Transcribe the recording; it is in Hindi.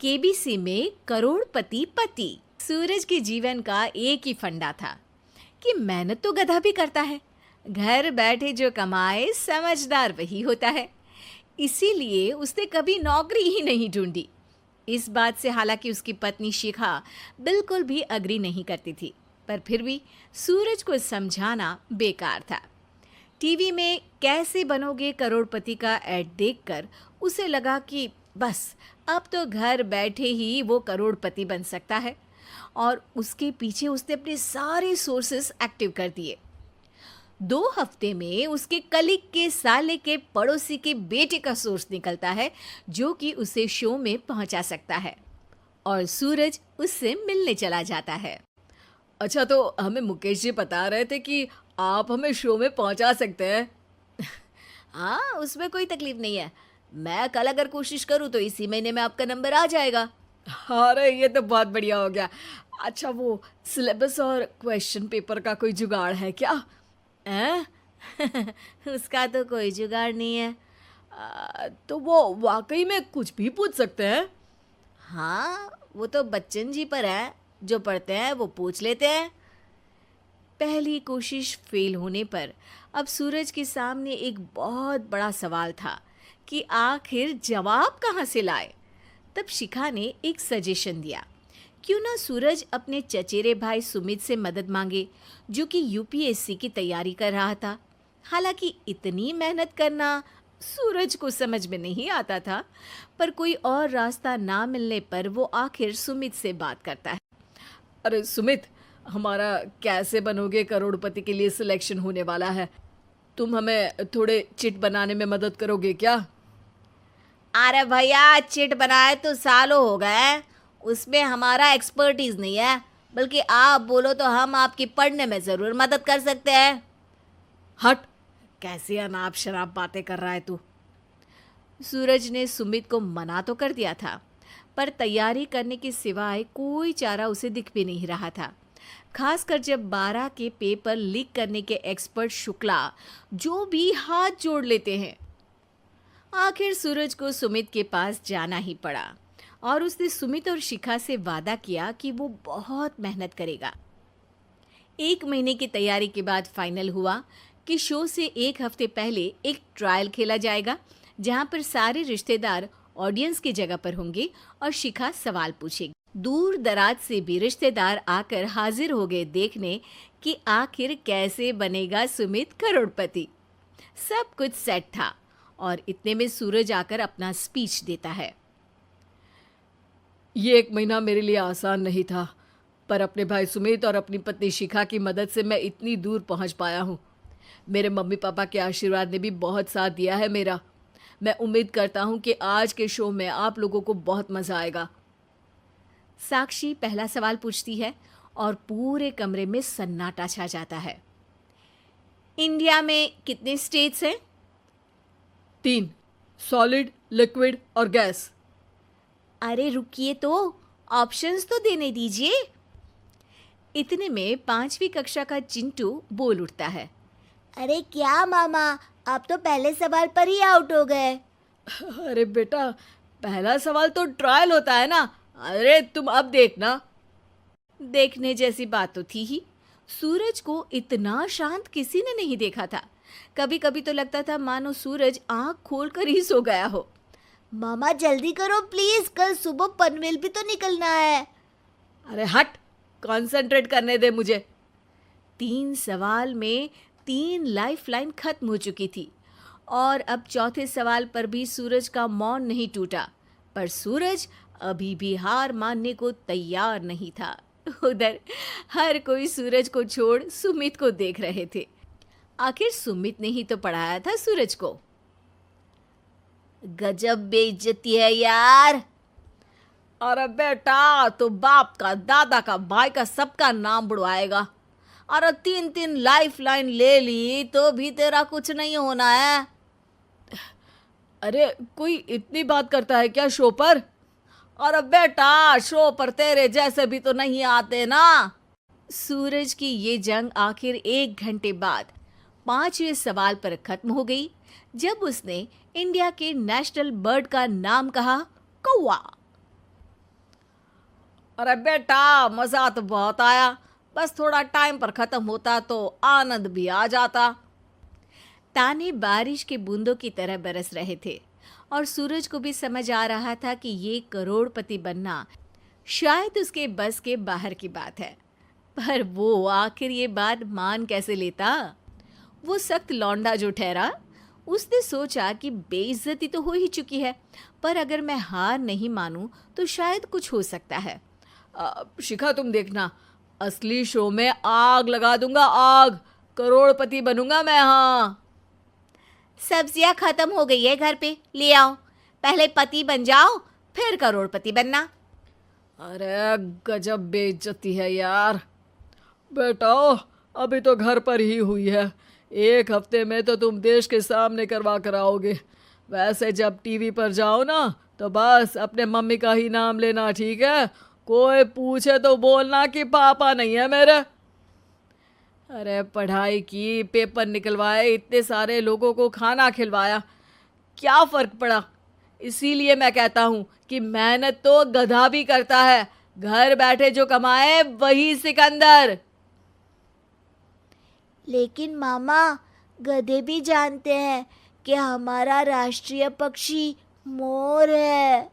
केबीसी में करोड़पति पति। सूरज के जीवन का एक ही फंडा था कि मेहनत तो गधा भी करता है, घर बैठे जो कमाए समझदार वही होता है। इसीलिए उसने कभी नौकरी ही नहीं ढूंढी। इस बात से हालांकि उसकी पत्नी शिखा बिल्कुल भी अग्री नहीं करती थी, पर फिर भी सूरज को समझाना बेकार था। टीवी में कैसे बनोगे करोड़पति का ऐड देखकर उसे लगा कि बस अब तो घर बैठे ही वो करोड़पति बन सकता है, और उसके पीछे उसने अपने सारे सोर्सेस एक्टिव कर दिए। 2 हफ्ते में उसके कलीग के साले के पड़ोसी के बेटे का सोर्स निकलता है जो कि उसे शो में पहुंचा सकता है, और सूरज उससे मिलने चला जाता है। अच्छा, तो हमें मुकेश जी बता रहे थे कि आप हमें शो में पहुंचा सकते हैं। हाँ, उसमें कोई तकलीफ नहीं है। मैं कल अगर कोशिश करूँ तो इसी महीने में आपका नंबर आ जाएगा। अरे ये तो बहुत बढ़िया हो गया। अच्छा, वो सिलेबस और क्वेश्चन पेपर का कोई जुगाड़ है क्या? हैं? उसका तो कोई जुगाड़ नहीं है। तो वो वाकई में कुछ भी पूछ सकते हैं? हाँ, वो तो बच्चन जी पर है, जो पढ़ते हैं वो पूछ लेते हैं। पहली कोशिश फेल होने पर अब सूरज के सामने एक बहुत बड़ा सवाल था कि आखिर जवाब कहाँ से लाए। तब शिखा ने एक सजेशन दिया, क्यों ना सूरज अपने चचेरे भाई सुमित से मदद मांगे, जो कि यूपीएससी की तैयारी कर रहा था। हालांकि इतनी मेहनत करना सूरज को समझ में नहीं आता था, पर कोई और रास्ता ना मिलने पर वो आखिर सुमित से बात करता है। अरे सुमित, हमारा कैसे बनोगे करोड़पति के लिए सिलेक्शन होने वाला है। तुम हमें थोड़े चिट बनाने में मदद करोगे क्या? अरे भैया, चिट बनाए तो सालों हो गए, उसमें हमारा एक्सपर्टीज नहीं है। बल्कि आप बोलो तो हम आपकी पढ़ने में ज़रूर मदद कर सकते हैं। हट, कैसी अनाप शराब बातें कर रहा है तू। सूरज ने सुमित को मना तो कर दिया था, पर तैयारी करने के सिवाय कोई चारा उसे दिख भी नहीं रहा था। खासकर जब 12 के पेपर लीक करने के एक्सपर्ट शुक्ला जो भी हाथ जोड़ लेते हैं। आखिर सूरज को सुमित के पास जाना ही पड़ा, और उसने सुमित और शिखा से वादा किया कि वो बहुत मेहनत करेगा। 1 महीने की तैयारी के बाद फाइनल हुआ कि शो से 1 हफ्ते पहले एक ट्रायल खेला जाएगा, जहां पर सारे रिश्तेदार ऑडियंस की जगह पर होंगे और शिखा सवाल पूछेगी। दूर दराज से भी रिश्तेदार आकर हाजिर हो गए देखने कि आखिर कैसे बनेगा सुमित करोड़पति। सब कुछ सेट था, और इतने में सूरज आकर अपना स्पीच देता है। ये 1 महीना मेरे लिए आसान नहीं था, पर अपने भाई सुमित और अपनी पत्नी शिखा की मदद से मैं इतनी दूर पहुंच पाया हूँ। मेरे मम्मी पापा के आशीर्वाद ने भी बहुत साथ दिया है मेरा। मैं उम्मीद करता हूँ कि आज के शो में आप लोगों को बहुत मज़ा आएगा। साक्षी पहला सवाल पूछती है, और पूरे कमरे में सन्नाटा छा जाता है। इंडिया में कितने स्टेट्स हैं? 3, सॉलिड, लिक्विड और गैस। अरे रुकिए, तो ऑप्शंस तो देने दीजिए। इतने में 5वीं कक्षा का चिंटू बोल उठता है। अरे क्या मामा, आप तो पहले सवाल पर ही आउट हो गए। अरे बेटा, पहला सवाल तो ट्रायल होता है ना। अरे तुम अब देखना। देखने जैसी बात तो थी ही। सूरज को इतना शांत किसी ने नहीं देखा था। कभी कभी तो लगता था मानो सूरज आंख खोलकर ही सो गया हो। मामा जल्दी करो प्लीज, कल सुबह पनवेल भी तो निकलना है। अरे हट, कंसंट्रेट करने दे मुझे। 3 सवाल में 3 लाइफलाइन खत्म हो चुकी थी, और अब चौथे सवाल पर भी सूरज का मौन नहीं टूटा। पर सूरज अभी भी हार मानने को तैयार नहीं था। उधर हर कोई सूरज को छोड़ सुमित को देख रहे थे। आखिर सुमित ने ही तो पढ़ाया था सूरज को। गजब बेइज्जती है यार। अरे बेटा, तो बाप का, दादा का, भाई का, सबका नाम बुड़वाएगा। अरे 3 लाइफ लाइन ले ली तो भी तेरा कुछ नहीं होना है। अरे कोई इतनी बात करता है क्या शो पर? अरे बेटा, शो पर तेरे जैसे भी तो नहीं आते ना। सूरज की ये जंग आखिर 1 घंटे बाद 5वें सवाल पर खत्म हो गई, जब उसने इंडिया के नेशनल बर्ड का नाम कहा, कौवा। अरे बेटा, मजा तो बहुत आया, बस थोड़ा टाइम पर खत्म होता तो आनंद भी आ जाता। ताने बारिश के बूंदों की तरह बरस रहे थे और सूरज को भी समझ आ रहा था कि ये करोड़पति बनना शायद उसके बस के बाहर की बात है। पर वो आखिर ये बात मान कैसे लेता? वो सख्त लौंडा जो ठहरा, उसने सोचा कि बेइज्जती तो हो ही चुकी है, पर अगर मैं हार नहीं मानूं तो शायद कुछ हो सकता है। शिखा, तुम देखना, असली शो में आग लगा दूंगा, आग। करोड़पति बनूंगा मैं। हाँ, सब्जियां खत्म हो गई है घर पे, ले आओ। पहले पति बन जाओ, फिर करोड़पति बनना। अरे गजब बेइज्जती है यार। बेटा, अभी तो घर पर ही हुई है, 1 हफ्ते में तो तुम देश के सामने करवा कर आओगे। वैसे जब टीवी पर जाओ ना, तो बस अपने मम्मी का ही नाम लेना, ठीक है? कोई पूछे तो बोलना कि पापा नहीं है मेरे। अरे पढ़ाई की, पेपर निकलवाए, इतने सारे लोगों को खाना खिलवाया, क्या फ़र्क पड़ा? इसीलिए मैं कहता हूँ कि मेहनत तो गधा भी करता है, घर बैठे जो कमाए वही सिकंदर। लेकिन मामा, गधे भी जानते हैं कि हमारा राष्ट्रीय पक्षी मोर है।